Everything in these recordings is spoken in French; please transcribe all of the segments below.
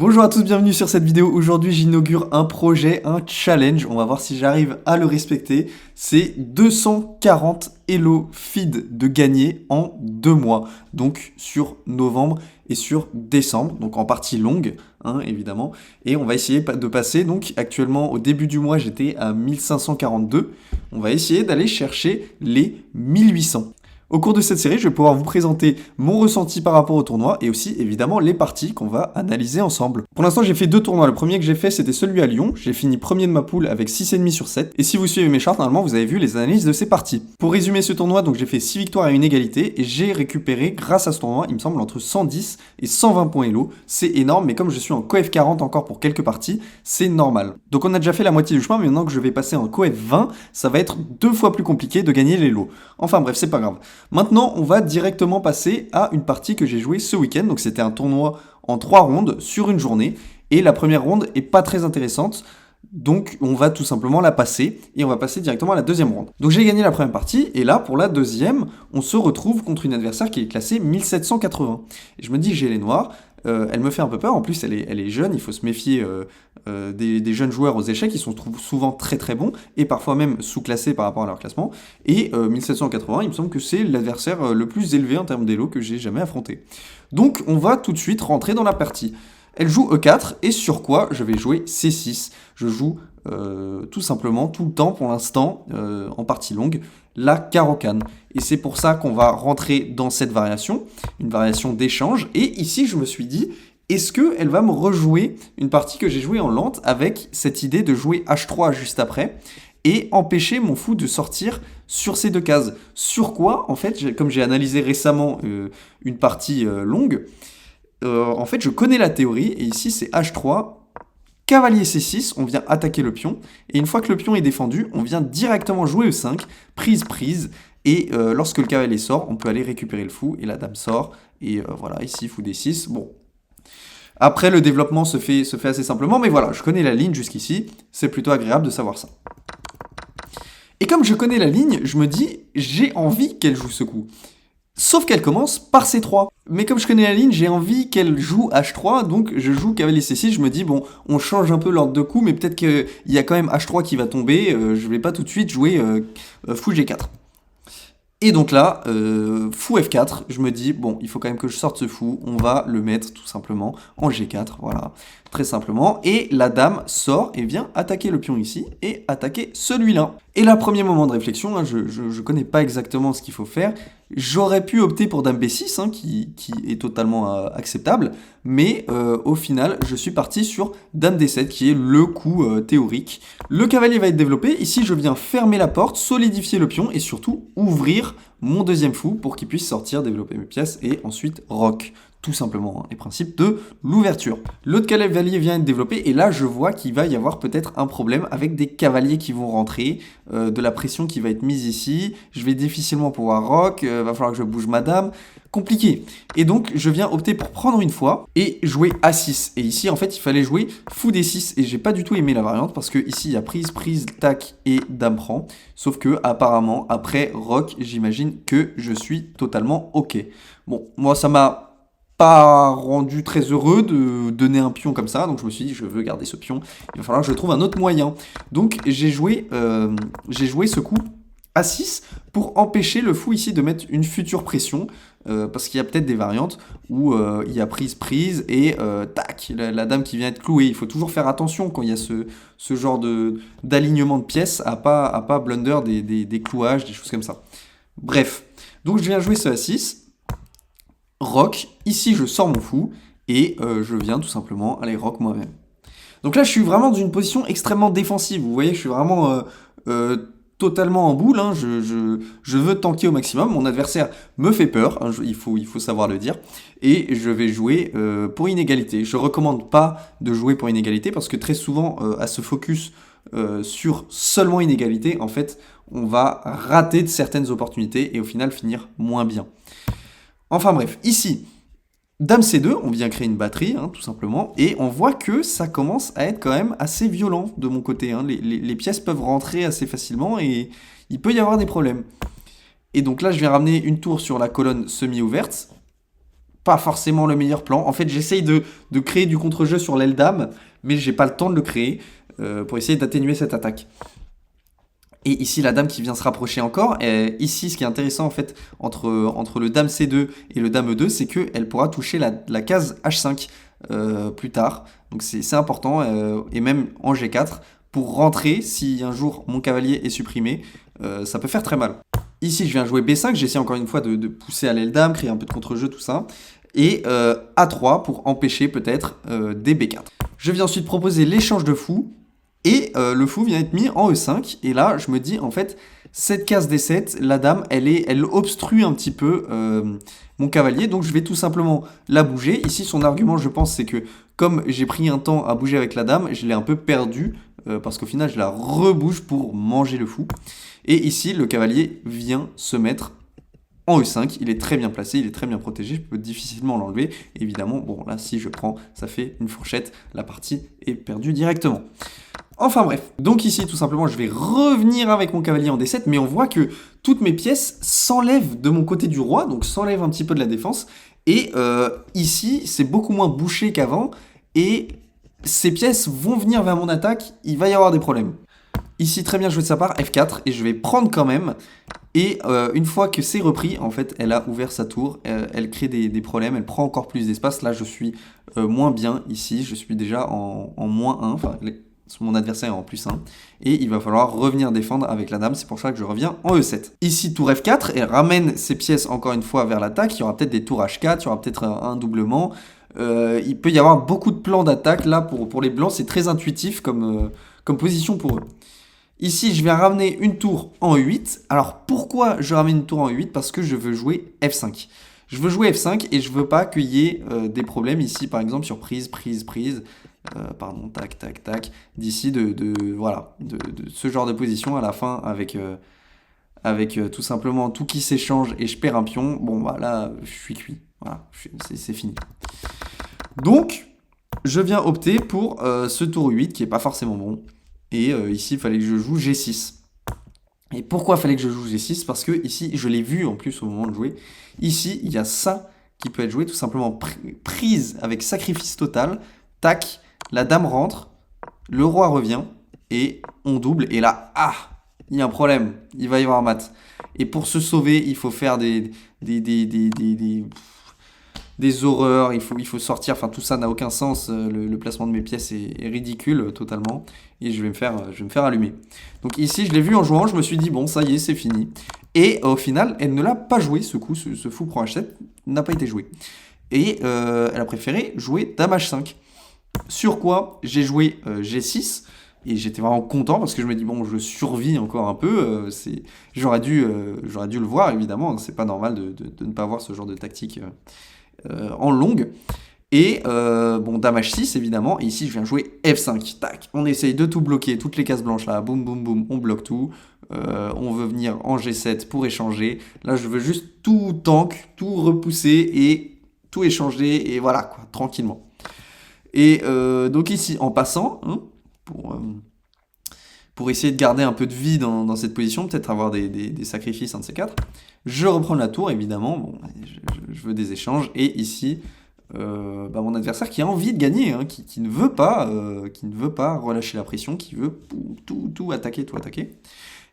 Bonjour à tous, bienvenue sur cette vidéo. Aujourd'hui, j'inaugure un projet, un challenge. On va voir si j'arrive à le respecter. C'est 240 Elo Feed de gagner en 2 mois. Donc sur novembre et sur décembre. Donc en partie longue, évidemment. Et on va essayer de passer. Donc actuellement, au début du mois, j'étais à 1542. On va essayer d'aller chercher les 1800. Au cours de cette série, je vais pouvoir vous présenter mon ressenti par rapport au tournoi et aussi évidemment les parties qu'on va analyser ensemble. Pour l'instant, j'ai fait 2 tournois. Le premier que j'ai fait, c'était celui à Lyon. J'ai fini premier de ma poule avec 6,5 sur 7. Et si vous suivez mes charts, normalement, vous avez vu les analyses de ces parties. Pour résumer ce tournoi, donc j'ai fait 6 victoires et une égalité et j'ai récupéré, grâce à ce tournoi, il me semble, entre 110 et 120 points Elo. C'est énorme, mais comme je suis en coef 40 encore pour quelques parties, c'est normal. Donc on a déjà fait la moitié du chemin, mais maintenant que je vais passer en coef 20, ça va être 2 fois plus compliqué de gagner l'Elo. Enfin bref, c'est pas grave. Maintenant, on va directement passer à une partie que j'ai jouée ce week-end. Donc c'était un tournoi en 3 rondes sur une journée. Et la première ronde est pas très intéressante. Donc on va tout simplement la passer et on va passer directement à la deuxième ronde. Donc j'ai gagné la première partie et là pour la deuxième, on se retrouve contre une adversaire qui est classée 1780. Et je me dis j'ai les noirs, elle me fait un peu peur, en plus elle est jeune, il faut se méfier des jeunes joueurs aux échecs, ils sont souvent très très bons et parfois même sous-classés par rapport à leur classement. Et 1780, il me semble que c'est l'adversaire le plus élevé en termes d'élo que j'ai jamais affronté. Donc on va tout de suite rentrer dans la partie. Elle joue E4 et sur quoi je vais jouer C6. Je joue tout simplement, tout le temps pour l'instant, en partie longue, la carocane. Et c'est pour ça qu'on va rentrer dans cette variation, une variation d'échange. Et ici, je me suis dit, est-ce qu'elle va me rejouer une partie que j'ai jouée en lente avec cette idée de jouer H3 juste après et empêcher mon fou de sortir sur ces 2 cases. Sur quoi, en fait, comme j'ai analysé récemment une partie longue, en fait, je connais la théorie, et ici, c'est H3, cavalier C6, on vient attaquer le pion, et une fois que le pion est défendu, on vient directement jouer E5, prise, et lorsque le cavalier sort, on peut aller récupérer le fou, et la dame sort, et voilà, ici, fou D6, bon. Après, le développement se fait assez simplement, mais voilà, je connais la ligne jusqu'ici, c'est plutôt agréable de savoir ça. Et comme je connais la ligne, je me dis, j'ai envie qu'elle joue ce coup. Sauf qu'elle commence par C3. Mais comme je connais la ligne, j'ai envie qu'elle joue H3, donc je joue cavalier C6, je me dis, bon, on change un peu l'ordre de coups, mais peut-être qu'il y a quand même H3 qui va tomber, je vais pas tout de suite jouer fou G4. Et donc là, fou F4, je me dis, bon, il faut quand même que je sorte ce fou, on va le mettre tout simplement en G4, voilà, très simplement. Et la dame sort et vient attaquer le pion ici et attaquer celui-là. Et là, premier moment de réflexion, je connais pas exactement ce qu'il faut faire. J'aurais pu opter pour dame B6, qui est totalement acceptable, mais au final, je suis parti sur dame D7, qui est le coup théorique. Le cavalier va être développé. Ici, je viens fermer la porte, solidifier le pion et surtout ouvrir mon deuxième fou pour qu'il puisse sortir, développer mes pièces et ensuite rock. Tout simplement, les principes de l'ouverture. L'autre cavalier vient être développé et là je vois qu'il va y avoir peut-être un problème avec des cavaliers qui vont rentrer, de la pression qui va être mise ici, je vais difficilement pouvoir rock, va falloir que je bouge ma dame, compliqué. Et donc je viens opter pour prendre une fois et jouer A6. Et ici en fait il fallait jouer fou D6 et j'ai pas du tout aimé la variante parce que ici il y a prise, tac et dame prend. Sauf que apparemment après rock j'imagine que je suis totalement ok. Bon, moi ça m'a pas rendu très heureux de donner un pion comme ça, donc je me suis dit je veux garder ce pion, il va falloir que je trouve un autre moyen. Donc j'ai joué ce coup A6 pour empêcher le fou ici de mettre une future pression, parce qu'il y a peut-être des variantes où il y a prise et tac, la dame qui vient être clouée. Il faut toujours faire attention quand il y a ce genre d'alignement de pièces à pas blunder des clouages, des choses comme ça. Bref, donc je viens jouer ce A6. Rock, ici je sors mon fou et je viens tout simplement aller rock moi-même. Donc là je suis vraiment dans une position extrêmement défensive, vous voyez je suis vraiment totalement en boule, je veux tanker au maximum, mon adversaire me fait peur, il faut savoir le dire, et je vais jouer pour inégalité. Je ne recommande pas de jouer pour inégalité parce que très souvent à se focus sur seulement inégalité, en fait on va rater de certaines opportunités et au final finir moins bien. Enfin bref, ici, dame C2, on vient créer une batterie, tout simplement, et on voit que ça commence à être quand même assez violent de mon côté. Les pièces peuvent rentrer assez facilement et il peut y avoir des problèmes. Et donc là, je viens ramener une tour sur la colonne semi-ouverte. pas forcément le meilleur plan. En fait, j'essaye de créer du contre-jeu sur l'aile dame, mais j'ai pas le temps de le créer pour essayer d'atténuer cette attaque. Et ici, la dame qui vient se rapprocher encore. Et ici, ce qui est intéressant en fait entre le dame C2 et le dame E2, c'est qu'elle pourra toucher la case H5 plus tard. Donc c'est important. Et même en G4, pour rentrer, si un jour mon cavalier est supprimé, ça peut faire très mal. Ici, je viens jouer B5. J'essaie encore une fois de pousser à l'aile dame, créer un peu de contre-jeu, tout ça. Et A3 pour empêcher peut-être des B4. Je viens ensuite proposer l'échange de fou. Et le fou vient être mis en E5. Et là, je me dis, en fait, cette case D7, la dame, elle obstrue un petit peu mon cavalier. Donc, je vais tout simplement la bouger. Ici, son argument, je pense, c'est que comme j'ai pris un temps à bouger avec la dame, je l'ai un peu perdue. Parce qu'au final, je la rebouge pour manger le fou. Et ici, le cavalier vient se mettre en E5. Il est très bien placé, il est très bien protégé. Je peux difficilement l'enlever. Évidemment, bon, là, si je prends, ça fait une fourchette. La partie est perdue directement. Enfin bref, donc ici tout simplement je vais revenir avec mon cavalier en D7, mais on voit que toutes mes pièces s'enlèvent de mon côté du roi, donc s'enlèvent un petit peu de la défense, et ici c'est beaucoup moins bouché qu'avant, et ces pièces vont venir vers mon attaque, il va y avoir des problèmes. Ici très bien joué de sa part, F4, et je vais prendre quand même, et une fois que c'est repris, en fait elle a ouvert sa tour, elle crée des problèmes, elle prend encore plus d'espace, là je suis moins bien ici, je suis déjà en -1, enfin... Mon adversaire est en +1 et il va falloir revenir défendre avec la dame, c'est pour ça que je reviens en E7. Ici tour F4 et ramène ses pièces encore une fois vers l'attaque, il y aura peut-être des tours H4, il y aura peut-être un doublement, il peut y avoir beaucoup de plans d'attaque là pour les blancs, c'est très intuitif comme position pour eux. Ici je vais ramener une tour en E8, alors pourquoi je ramène une tour en E8? Parce que je veux jouer F5. Je veux jouer F5 et je veux pas qu'il y ait des problèmes ici par exemple sur prise, pardon, tac, tac, tac, d'ici voilà, de ce genre de position à la fin avec tout simplement tout qui s'échange et je perds un pion, bon bah là je suis cuit, voilà, c'est fini. Donc je viens opter pour ce tour 8 qui est pas forcément bon, et ici il fallait que je joue G6. Et pourquoi fallait que je joue G6? Parce que ici, je l'ai vu en plus au moment de jouer, ici il y a ça qui peut être joué, tout simplement prise avec sacrifice total, tac, la dame rentre, le roi revient, et on double, et là, ah, il y a un problème, il va y avoir un mat. Et pour se sauver, il faut faire des horreurs, il faut sortir, enfin tout ça n'a aucun sens, le placement de mes pièces est ridicule totalement, et je vais me faire allumer. Donc ici, je l'ai vu en jouant, je me suis dit, bon, ça y est, c'est fini. Et au final, elle ne l'a pas joué, ce coup, ce fou prend H7, n'a pas été joué. Et elle a préféré jouer dame H5. Sur quoi j'ai joué G6 et j'étais vraiment content parce que je me dis bon je survis encore un peu, j'aurais dû le voir évidemment, c'est pas normal de ne pas voir ce genre de tactique en longue. Et bon dame H6 évidemment, et ici je viens jouer F5, tac, on essaye de tout bloquer, toutes les cases blanches là, boum boum boum, on bloque tout, on veut venir en G7 pour échanger, là je veux juste tout tank, tout repousser et tout échanger et voilà quoi, tranquillement. Et donc ici, en passant, hein, pour essayer de garder un peu de vie dans cette position, peut-être avoir des sacrifices, un de ces quatre, je reprends la tour, évidemment, bon, je veux des échanges, et ici, mon adversaire qui a envie de gagner, hein, qui ne veut pas relâcher la pression, qui veut tout attaquer,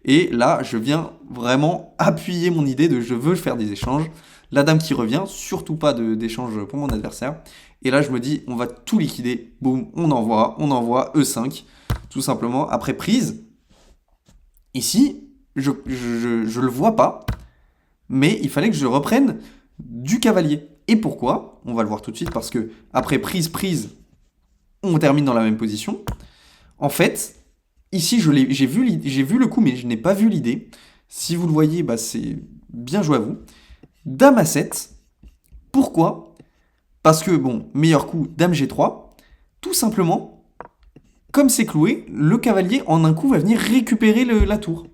Et là, je viens vraiment appuyer mon idée de je veux faire des échanges. La dame qui revient, surtout pas d'échange pour mon adversaire. Et là, je me dis, on va tout liquider. Boum, on envoie E5, tout simplement. Après prise, ici, je le vois pas, mais il fallait que je reprenne du cavalier. Et pourquoi? On va le voir tout de suite, parce que après prise, on termine dans la même position. En fait, ici, j'ai vu le coup, mais je n'ai pas vu l'idée. Si vous le voyez, bah, c'est bien joué à vous. Dame A7. Pourquoi? Parce que, bon, meilleur coup, dame G3. Tout simplement, comme c'est cloué, le cavalier, en un coup, va venir récupérer la tour.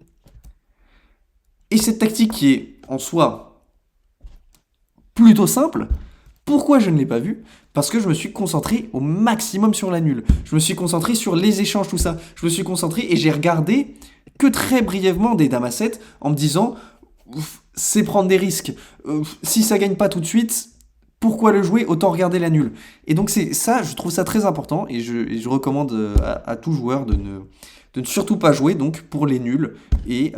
Et cette tactique qui est, en soi, plutôt simple, pourquoi je ne l'ai pas vue? Parce que je me suis concentré au maximum sur la nulle. Je me suis concentré sur les échanges, tout ça. Je me suis concentré et j'ai regardé que très brièvement des dames à 7 en me disant c'est prendre des risques. Si ça gagne pas tout de suite, pourquoi le jouer? Autant regarder la nulle. Et donc c'est ça, je trouve ça très important et je recommande à tout joueur de ne surtout pas jouer donc pour les nuls et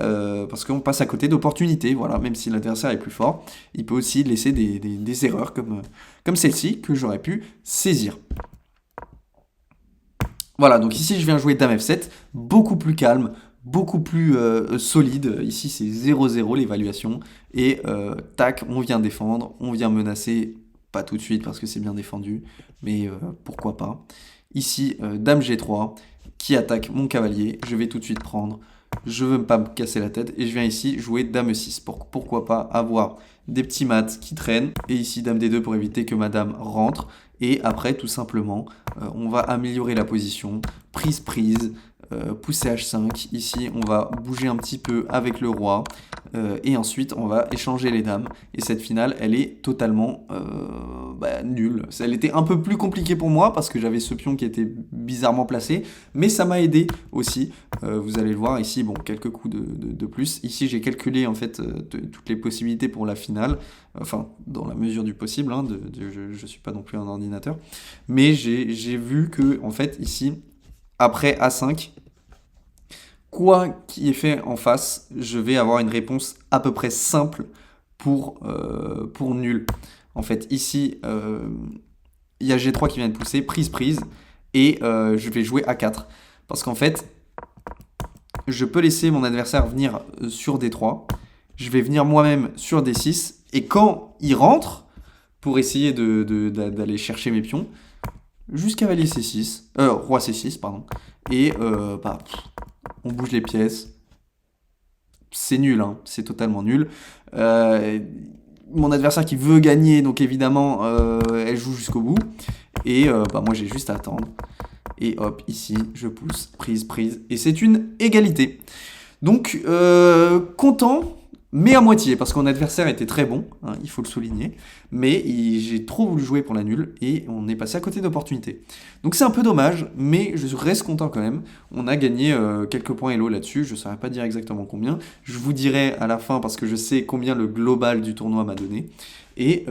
parce qu'on passe à côté d'opportunités. Voilà, même si l'adversaire est plus fort, il peut aussi laisser des erreurs comme celle-ci que j'aurais pu saisir. Voilà, donc ici je viens jouer Dame F7, beaucoup plus calme, beaucoup plus solide. Ici c'est 0-0 l'évaluation. Et tac, on vient défendre, on vient menacer, pas tout de suite parce que c'est bien défendu, mais pourquoi pas. Ici, Dame G3, qui attaque mon cavalier, je vais tout de suite prendre, je veux pas me casser la tête, et je viens ici jouer Dame E6, pourquoi pas avoir des petits mats qui traînent, et ici Dame D2 pour éviter que ma dame rentre, et après tout simplement, on va améliorer la position, prise, pousser H5, ici on va bouger un petit peu avec le roi, et ensuite on va échanger les dames, et cette finale elle est totalement nulle. Elle était un peu plus compliquée pour moi parce que j'avais ce pion qui était bizarrement placé, mais ça m'a aidé aussi, vous allez le voir ici, bon quelques coups de plus, ici j'ai calculé en fait toutes les possibilités pour la finale, enfin dans la mesure du possible, hein, je suis pas non plus un ordinateur, mais j'ai vu que en fait ici, après A5, quoi qu'il ait fait en face, je vais avoir une réponse à peu près simple pour nul. En fait, ici, il y a G3 qui vient de pousser, prise, et je vais jouer A4. Parce qu'en fait, je peux laisser mon adversaire venir sur D3, je vais venir moi-même sur D6, et quand il rentre, pour essayer d'aller chercher mes pions, juste cavalier C6, roi C6, pardon, et on bouge les pièces, c'est nul, hein, c'est totalement nul. Mon adversaire qui veut gagner, donc évidemment, elle joue jusqu'au bout, et moi j'ai juste à attendre, et hop, ici, je pousse, prise, et c'est une égalité. Donc, content, mais à moitié, parce que mon adversaire était très bon, hein, il faut le souligner, mais j'ai trop voulu jouer pour la nulle, et on est passé à côté d'opportunités. Donc c'est un peu dommage, mais je reste content quand même. On a gagné quelques points Elo là-dessus, je ne saurais pas dire exactement combien, je vous dirai à la fin, parce que je sais combien le global du tournoi m'a donné. Et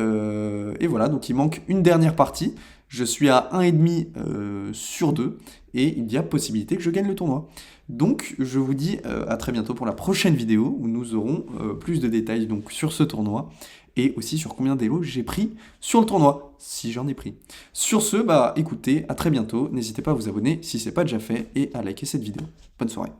voilà, donc il manque une dernière partie, je suis à 1,5 sur 2, et il y a possibilité que je gagne le tournoi. Donc je vous dis à très bientôt pour la prochaine vidéo où nous aurons plus de détails donc, sur ce tournoi et aussi sur combien d'élos j'ai pris sur le tournoi, si j'en ai pris. Sur ce, écoutez, à très bientôt, n'hésitez pas à vous abonner si ce n'est pas déjà fait et à liker cette vidéo. Bonne soirée.